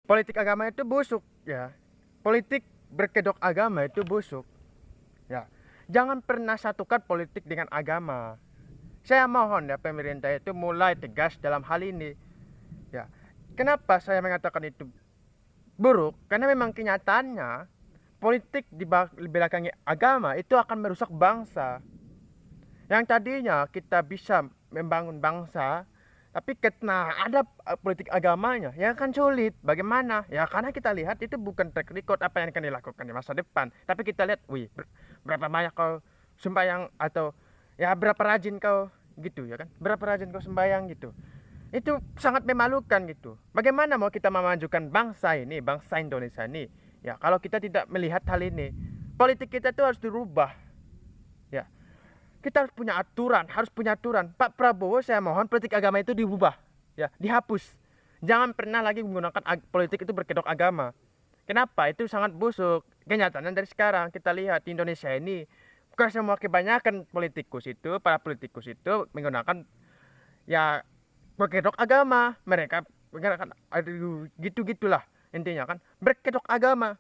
politik agama itu busuk ya. Politik berkedok agama itu busuk ya. Jangan pernah satukan politik dengan agama. Saya mohon ya pemerintah itu mulai tegas dalam hal ini ya. Kenapa saya mengatakan itu buruk? Karena memang kenyataannya politik di belakangi agama itu akan merusak bangsa. Yang tadinya kita bisa membangun bangsa, tapi karena ada politik agamanya, ya kan sulit. Bagaimana? Ya karena kita lihat itu bukan track record apa yang akan dilakukan di masa depan. Tapi kita lihat, wih, berapa banyak kau sembahyang atau ya berapa rajin kau gitu ya kan? Berapa rajin kau sembahyang gitu. Itu sangat memalukan gitu. Bagaimana mau kita memajukan bangsa ini, bangsa Indonesia ini? Ya kalau kita tidak melihat hal ini, politik kita itu harus dirubah. Ya, kita harus punya aturan. Pak Prabowo, saya mohon politik agama itu diubah, ya, dihapus. Jangan pernah lagi menggunakan politik itu berkedok agama. Kenapa? Itu sangat busuk. Kenyataannya dari sekarang kita lihat di Indonesia ini, bukan semua, kebanyakan politikus itu, para politikus itu menggunakan ya berkedok agama. Mereka menggunakan aduh gitu-gitulah intinya kan, berkedok agama.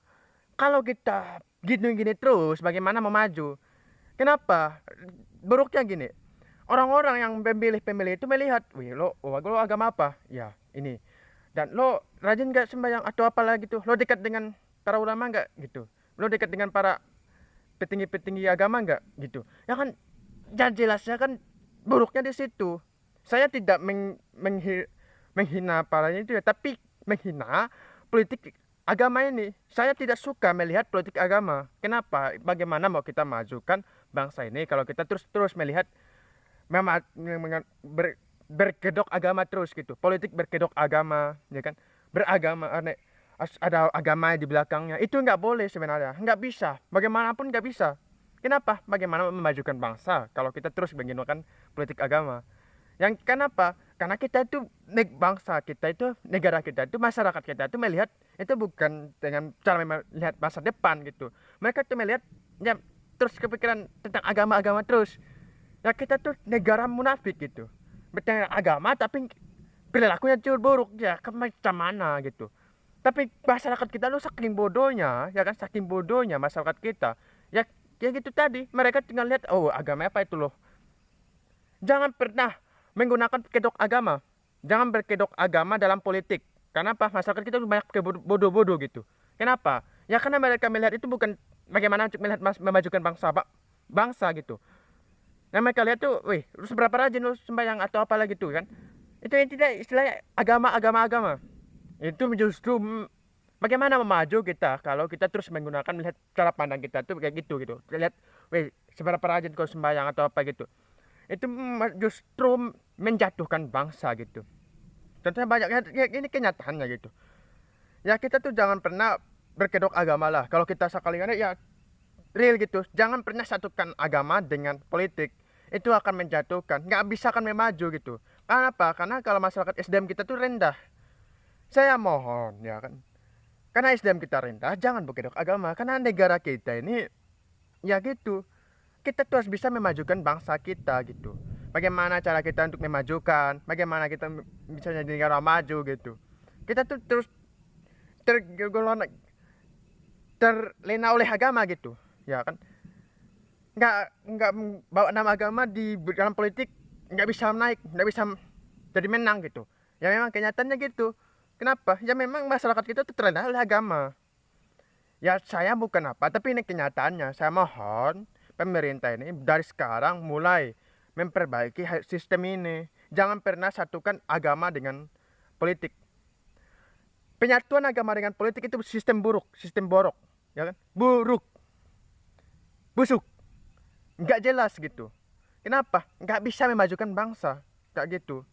Kalau kita gini-gini terus, bagaimana mau maju? Kenapa? Buruknya gini, orang-orang yang pemilih-pemilih itu melihat, wih lo agama apa? Ya ini. Dan lo rajin gak sembahyang atau apalah gitu? Lo dekat dengan para ulama gak gitu? Lo dekat dengan para petinggi-petinggi agama gak gitu? Ya kan, jelasnya kan buruknya di situ. Saya tidak menghina para itu ya, tapi menghina politik agama ini. Saya tidak suka melihat politik agama. Kenapa? Bagaimana mau kita majukan bangsa ini kalau kita terus melihat berkedok agama terus gitu. Politik berkedok agama, ya kan? Beragama, ada agama di belakangnya. Itu nggak boleh sebenarnya. Nggak bisa. Bagaimanapun nggak bisa. Kenapa? Bagaimana memajukan bangsa kalau kita terus menggunakan politik agama? Yang kenapa? Karena kita itu bangsa kita itu, negara kita itu, masyarakat kita itu melihat itu bukan dengan cara melihat masa depan gitu. Mereka tuh melihat ya terus kepikiran tentang agama-agama terus. Ya kita tuh negara munafik gitu. Bertengah agama tapi perilakunya jujur buruk ya, ke macam mana gitu. Tapi masyarakat kita tuh saking bodohnya, ya kan, saking bodohnya masyarakat kita. Ya ya gitu tadi, mereka tinggal lihat, oh agama apa itu loh. Jangan pernah menggunakan kedok agama. Jangan berkedok agama dalam politik. Kenapa? Masyarakat kita banyak bodoh-bodoh gitu. Kenapa? Ya karena mereka melihat itu bukan bagaimana untuk melihat memajukan bangsa, bangsa gitu. Nah mereka lihat tuh, wih, lu seberapa rajin lu sembahyang atau apalah gitu kan. Itu yang tidak istilahnya agama. Itu justru bagaimana memaju kita kalau kita terus menggunakan melihat cara pandang kita tuh kayak gitu gitu. Lihat, wih, seberapa rajin kau sembahyang atau apa gitu. Itu justru menjatuhkan bangsa gitu. Contohnya banyak ya, ini kenyataannya gitu. Ya kita tuh jangan pernah berkedok agama lah. Kalau kita sekali ya real gitu. Jangan pernah satukan agama dengan politik. Itu akan menjatuhkan. Nggak bisa akan memaju gitu. Karena apa? Karena kalau masyarakat SDM kita tuh rendah. Saya mohon ya kan. Karena SDM kita rendah, jangan berkedok agama. Karena negara kita ini ya gitu. Kita tuh harus bisa memajukan bangsa kita gitu. Bagaimana cara kita untuk memajukan, bagaimana kita bisa jadi negara maju gitu. Kita tuh terus terlena oleh agama gitu, ya kan? Nggak bawa nama agama di dalam politik, nggak bisa naik, nggak bisa jadi menang gitu. Ya memang kenyataannya gitu. Kenapa? Ya memang masyarakat kita tuh terlena oleh agama. Ya saya bukan apa, tapi ini kenyataannya. Saya mohon pemerintah ini dari sekarang mulai memperbaiki sistem ini. Jangan pernah satukan agama dengan politik. Penyatuan agama dengan politik itu sistem buruk, sistem borok, ya kan? Buruk, busuk, nggak jelas gitu. Kenapa? Nggak bisa memajukan bangsa, kayak gitu.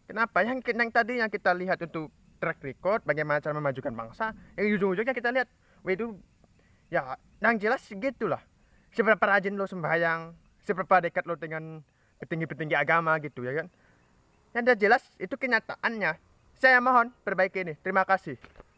Kenapa? Yang tadi yang kita lihat untuk track record, bagaimana cara memajukan bangsa, yang ujung-ujungnya kita lihat, wah itu ya, yang jelas gitulah. Seberapa rajin lo sembahyang, seberapa dekat lo dengan petinggi-petinggi agama gitu ya kan. Yang jelas itu kenyataannya. Saya mohon perbaiki ini. Terima kasih.